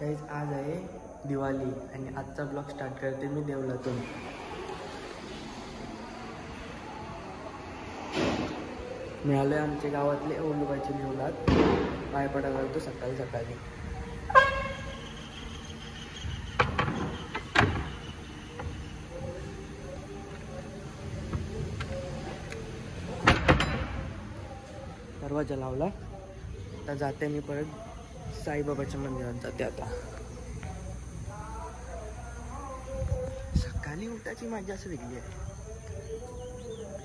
Guys आज आहे दिवाळी आणि आजचा ब्लॉग स्टार्ट करते मी देवलातून. मिळाले आमच्या गावातले ओलूबाईचे देवलात. पाय पडायला लागतो सकाळी सकाळी. दरवाजा लावला. आता जाते मी परत साईबाबाच्या मंदिरात जाते. आता सकाळी उठायची मजा असं वेगळी आहे.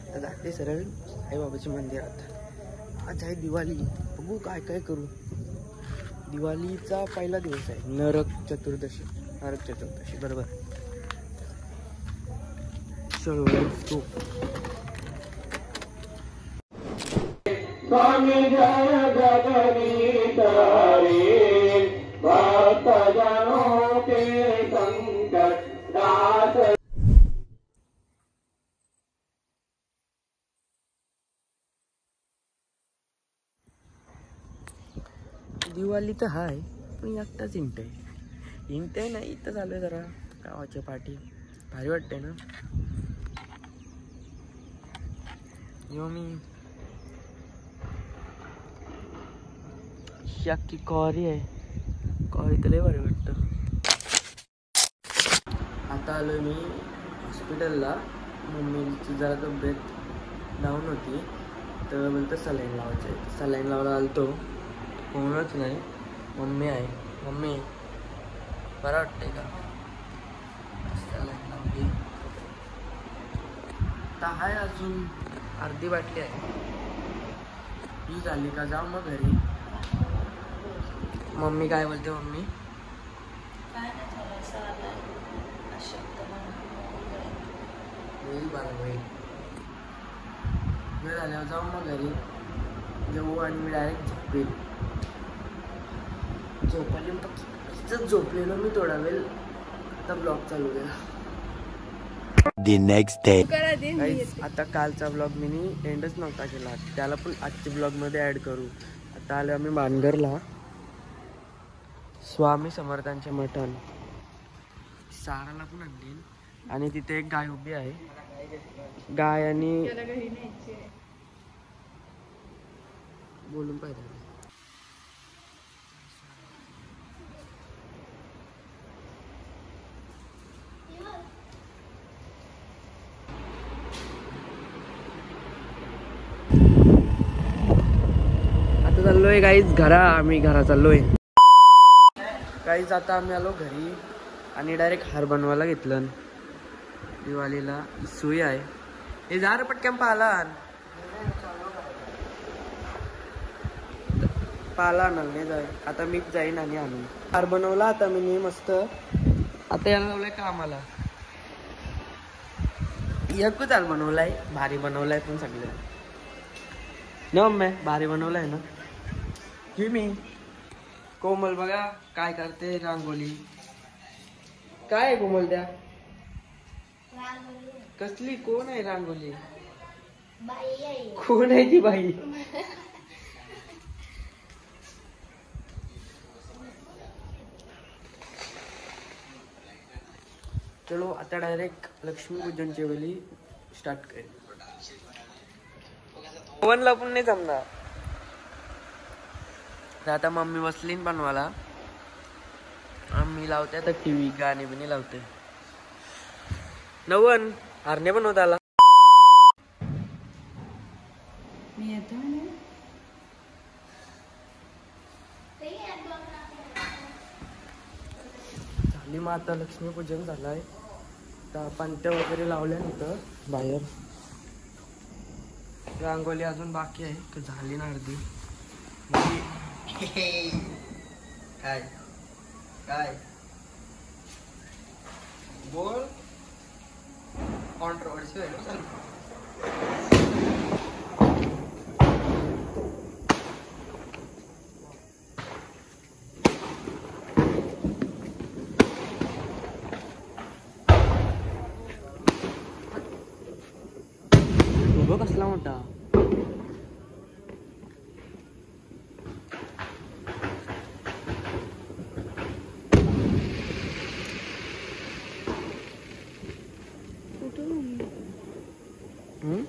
आता जाते सरळ साईबाबाच्या मंदिरात. आज आहे दिवाळी. बघू काय काय करू. दिवाळीचा पहिला दिवस आहे. नरक चतुर्दशी बरोबर. चलो लेट्स गो. स्वामी जय जगदीश हरे भक्त जनों के संकट दास. दिवाळी तर हाय पण एकटाच इंटे नाही. इथं झालं जरा गावाच्या पाठी भारी वाटते ना. यो मी अख्खी कॉरी आहे. कॉरी तर लय भारी वाटतं. आता आलो मी हॉस्पिटलला. मम्मीची जरा तब्येत डाऊन होती तर बोलतं सलाईन लावायचे. सलाईन लावायला आलतो. कोणच नाही. मम्मी आहे. मम्मी बरं वाटतंय का? सलाईन लावली. आता आहे अजून अर्धी बाटली आहे. ही झाली का जाऊ मग घरी. मम्मी काय बोलते. मम्मी होईल बारा होईल. वेळ झाल्यावर जाऊ मग घरी. जेवू आणि मी डायरेक्ट झोपेल. झोपलेलो मी थोडा वेळ. आता ब्लॉग चालू केला. The next day. आता कालचा ब्लॉग मी एंडच नव्हता केला. त्याला पण आजच्या ब्लॉगमध्ये ॲड करू. आता आलो आम्ही मानगरला स्वामी समर्थांच्या मठान. साराला पण आणली आणि तिथे एक गाय उभी आहे. गाय आणि बोलून पाहिजे. आता चाललोय गाईज आम्ही घरा चाललोय. गाईज आता आम्ही आलो घरी आणि डायरेक्ट हार बनवायला घेतलं. दिवाळीला सुई आहे. हे जा रे पटकन पाला आणले जाय. आता मीच जाईन आणि आणून हार बनवला. आता मी मस्त. आता याला लावलंय कामाला. एकच हार बनवलाय. भारी बनवलाय पण सगळं न मम्मी भारी बनवलाय ना. ही मी कोमल बघा काय करते. रांगोली काय आहे कोमल द्या. कसली कोण आहे रांगोली. कोण आहे ती बाई. चलो आता डायरेक्ट लक्ष्मीपूजनची वेळी स्टार्ट करेल. ओव्हनला पण नाही जमणार. आता मम्मी बसली बनवायला. आम्ही लावते आता टीव्ही. गाणी बिणी लावते. नवन हारने बनवत आला. झाली मग आता लक्ष्मीपूजन झालंय. आता पंत्या वगैरे लावल्या नव्हतं बाहेर. रांगोली अजून बाकी आहे. तर झाली ना अर्धी. काय काय बोल. कॉन्ट्रोवर्सी आहे. कसला मोठा. हम्म?